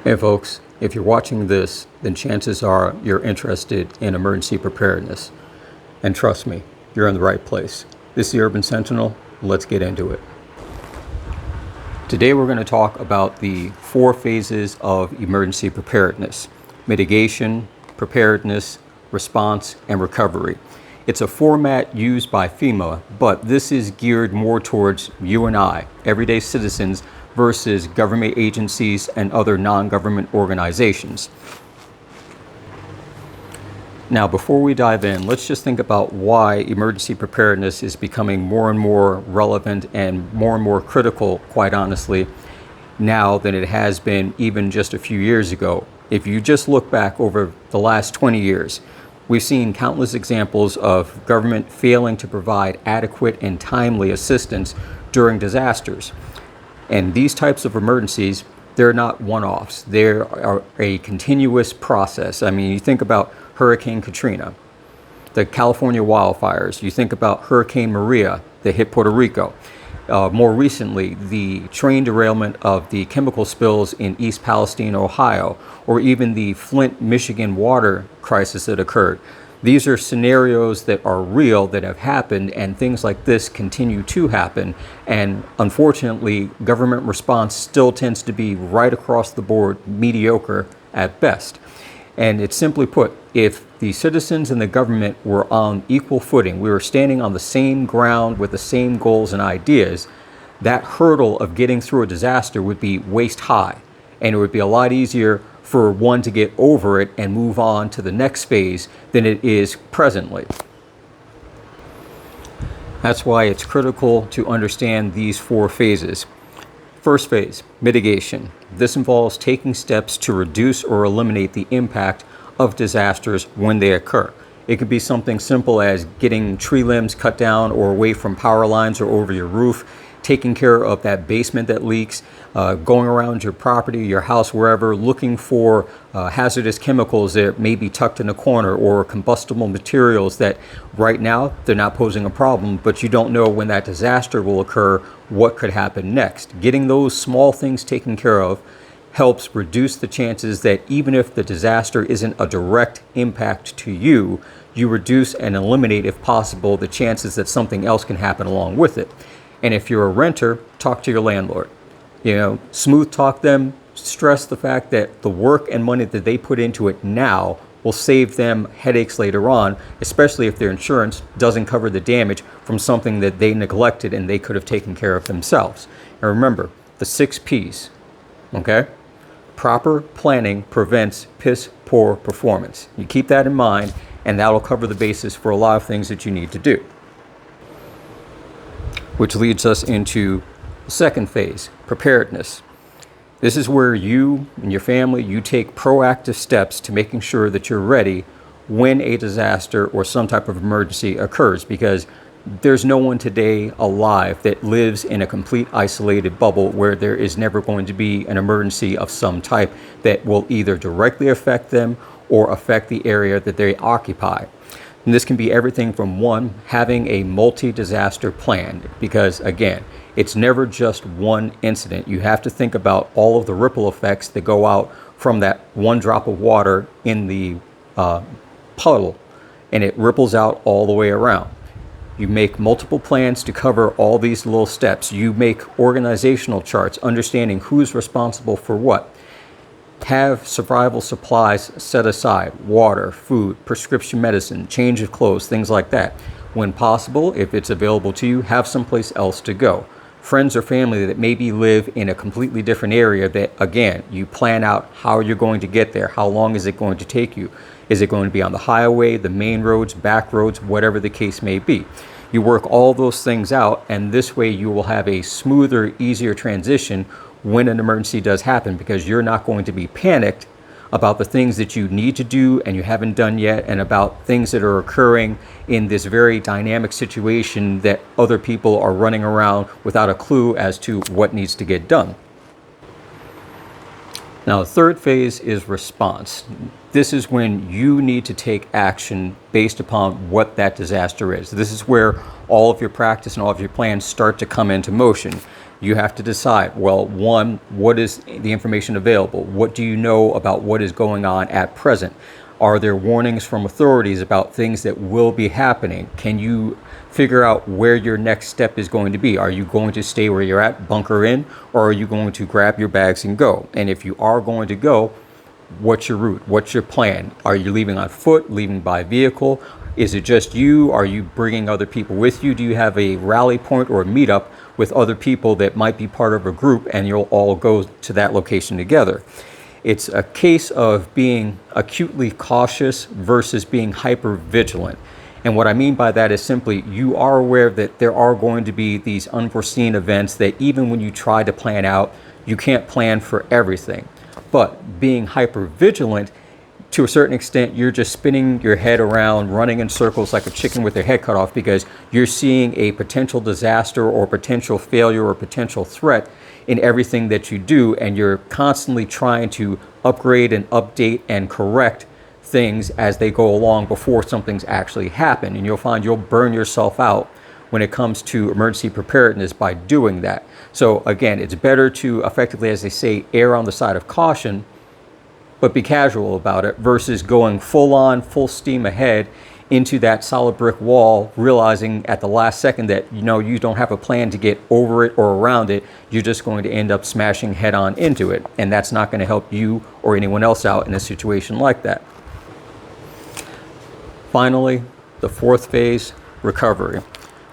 Hey folks, if you're watching this, then chances are you're interested in emergency preparedness. And trust me, you're in the right place. This is the Urban Sentinel. Let's get into it. Today we're going to talk about the 4 phases of emergency preparedness: mitigation, preparedness, response, and recovery. It's a format used by FEMA, but this is geared more towards you and I, everyday citizens, versus government agencies and other non-government organizations. Now, before we dive in, let's just think about why emergency preparedness is becoming more and more relevant and more critical, quite honestly, now than it has been even just a few years ago. If you just look back over the last 20 years, we've seen countless examples of government failing to provide adequate and timely assistance during disasters. And these types of emergencies, they're not one-offs. They are a continuous process. I mean, you think about Hurricane Katrina, the California wildfires. You think about Hurricane Maria that hit Puerto Rico. More recently, the train derailment of the chemical spills in East Palestine, Ohio, or even the Flint, Michigan water crisis that occurred. These are scenarios that are real, that have happened, and things like this continue to happen. And unfortunately, government response still tends to be right across the board mediocre at best. And it's simply put, if the citizens and the government were on equal footing, we were standing on the same ground with the same goals and ideas, that hurdle of getting through a disaster would be waist high. And it would be a lot easier for one to get over it and move on to the next phase than it is presently. That's why it's critical to understand these 4 phases. First phase, mitigation. This involves taking steps to reduce or eliminate the impact of disasters when they occur. It could be something simple as getting tree limbs cut down or away from power lines or over your roof, taking care of that basement that leaks, going around your property, your house, wherever, looking for hazardous chemicals that may be tucked in a corner, or combustible materials that right now they're not posing a problem, but you don't know when that disaster will occur, what could happen next. Getting those small things taken care of helps reduce the chances that even if the disaster isn't a direct impact to you, you reduce and eliminate, if possible, the chances that something else can happen along with it. And if you're a renter, talk to your landlord. Smooth talk them, stress the fact that the work and money that they put into it now will save them headaches later on, especially if their insurance doesn't cover the damage from something that they neglected and they could have taken care of themselves. And remember, the 6 Ps, okay? Proper planning prevents piss poor performance. You keep that in mind, and that'll cover the basis for a lot of things that you need to do. Which leads us into the second phase, preparedness. This is where you and your family, you take proactive steps to making sure that you're ready when a disaster or some type of emergency occurs, because there's no one today alive that lives in a complete isolated bubble where there is never going to be an emergency of some type that will either directly affect them or affect the area that they occupy. And this can be everything from, one, having a multi-disaster plan, because again, it's never just one incident. You have to think about all of the ripple effects that go out from that one drop of water in the puddle, and it ripples out all the way around. You make multiple plans to cover all these little steps. You make organizational charts, understanding who's responsible for what. Have survival supplies set aside: water, food, prescription medicine, change of clothes, things like that. When possible, if it's available to you, have someplace else to go. Friends or family that maybe live in a completely different area, that again, you plan out how you're going to get there. How long is it going to take you? Is it going to be on the highway, the main roads, back roads, whatever the case may be? You work all those things out, and this way you will have a smoother, easier transition when an emergency does happen, because you're not going to be panicked about the things that you need to do and you haven't done yet, and about things that are occurring in this very dynamic situation that other people are running around without a clue as to what needs to get done. Now, the third phase is response. This is when you need to take action based upon what that disaster is. This is where all of your practice and all of your plans start to come into motion. You have to decide, well, one, what is the information available? What do you know about what is going on at present? Are there warnings from authorities about things that will be happening? Can you figure out where your next step is going to be? Are you going to stay where you're at, bunker in, or are you going to grab your bags and go? And if you are going to go, what's your route? What's your plan? Are you leaving on foot, leaving by vehicle? Is it just you? Are you bringing other people with you? Do you have a rally point or a meetup with other people that might be part of a group and you'll all go to that location together? It's a case of being acutely cautious versus being hyper vigilant. And what I mean by that is simply you are aware that there are going to be these unforeseen events that even when you try to plan out, you can't plan for everything. But being hyper vigilant, to a certain extent, you're just spinning your head around, running in circles like a chicken with their head cut off because you're seeing a potential disaster or potential failure or potential threat in everything that you do, and you're constantly trying to upgrade and update and correct things as they go along before something's actually happened. And you'll find you'll burn yourself out when it comes to emergency preparedness by doing that. So again, it's better to effectively, as they say, err on the side of caution, but be casual about it versus going full on, full steam ahead into that solid brick wall, realizing at the last second that you don't have a plan to get over it or around it. You're just going to end up smashing head on into it. And that's not going to help you or anyone else out in a situation like that. Finally, the fourth phase, recovery.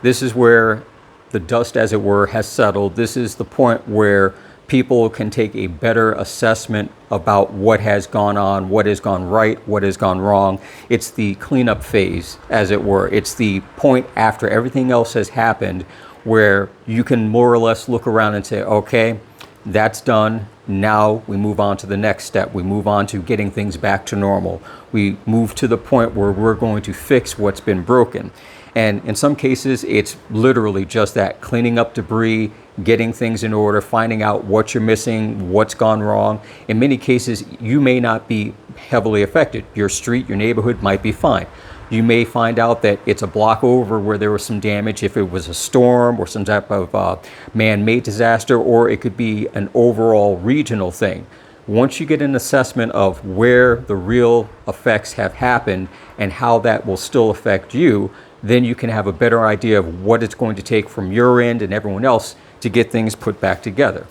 This is where the dust, as it were, has settled. This is the point where people can take a better assessment about what has gone on, what has gone right, what has gone wrong. It's the cleanup phase, as it were. It's the point after everything else has happened where you can more or less look around and say, okay, that's done. Now we move on to the next step. We move on to getting things back to normal. We move to the point where we're going to fix what's been broken. And in some cases, it's literally just that, cleaning up debris, getting things in order, finding out what you're missing, what's gone wrong. In many cases, you may not be heavily affected. Your street, your neighborhood might be fine. You may find out that it's a block over where there was some damage if it was a storm or some type of man-made disaster, or it could be an overall regional thing. Once you get an assessment of where the real effects have happened and how that will still affect you, then you can have a better idea of what it's going to take from your end and everyone else to get things put back together.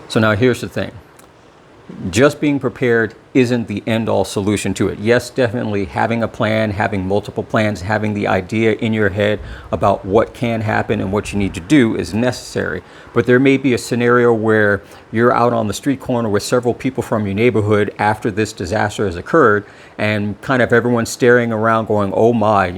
So now here's the thing. Just being prepared isn't the end-all solution to it. Yes, definitely having a plan, having multiple plans, having the idea in your head about what can happen and what you need to do is necessary. But there may be a scenario where you're out on the street corner with several people from your neighborhood after this disaster has occurred, and kind of everyone's staring around going, oh my,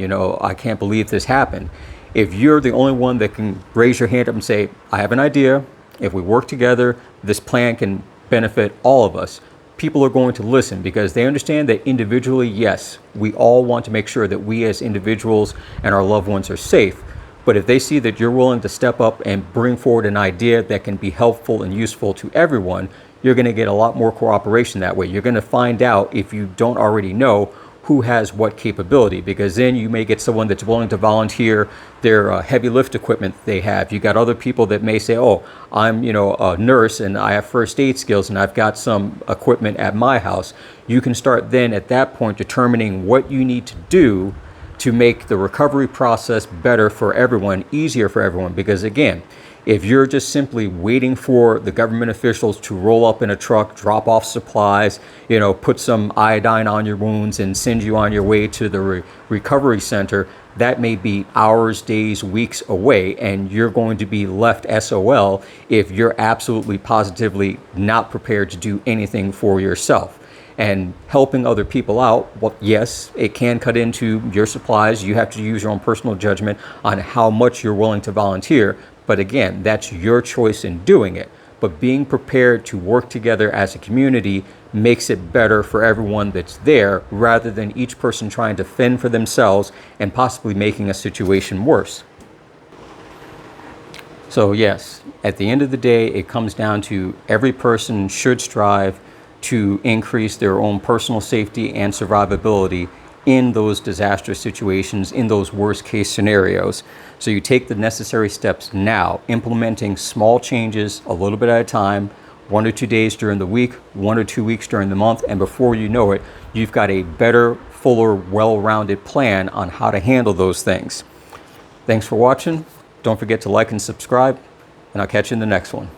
I can't believe this happened. If you're the only one that can raise your hand up and say, I have an idea, if we work together, this plan can benefit all of us, people are going to listen because they understand that individually, yes, we all want to make sure that we as individuals and our loved ones are safe. But if they see that you're willing to step up and bring forward an idea that can be helpful and useful to everyone, you're going to get a lot more cooperation that way. You're going to find out, if you don't already know, who has what capability, because then you may get someone that's willing to volunteer their heavy lift equipment they have. You got other people that may say, oh, I'm a nurse and I have first aid skills and I've got some equipment at my house. You can start then at that point determining what you need to do to make the recovery process better for everyone, easier for everyone. Because again, if you're just simply waiting for the government officials to roll up in a truck, drop off supplies, put some iodine on your wounds and send you on your way to the recovery center, that may be hours, days, weeks away, and you're going to be left SOL if you're absolutely positively not prepared to do anything for yourself. And helping other people out, well, yes, it can cut into your supplies. You have to use your own personal judgment on how much you're willing to volunteer. But again, that's your choice in doing it. But being prepared to work together as a community makes it better for everyone that's there, rather than each person trying to fend for themselves and possibly making a situation worse. So yes, at the end of the day, it comes down to every person should strive to increase their own personal safety and survivability in those disastrous situations, in those worst case scenarios. So you take the necessary steps now, implementing small changes a little bit at a time, 1 or 2 days during the week, 1 or 2 weeks during the month, and before you know it, you've got a better, fuller, well-rounded plan on how to handle those things. Thanks for watching. Don't forget to like and subscribe, and I'll catch you in the next one.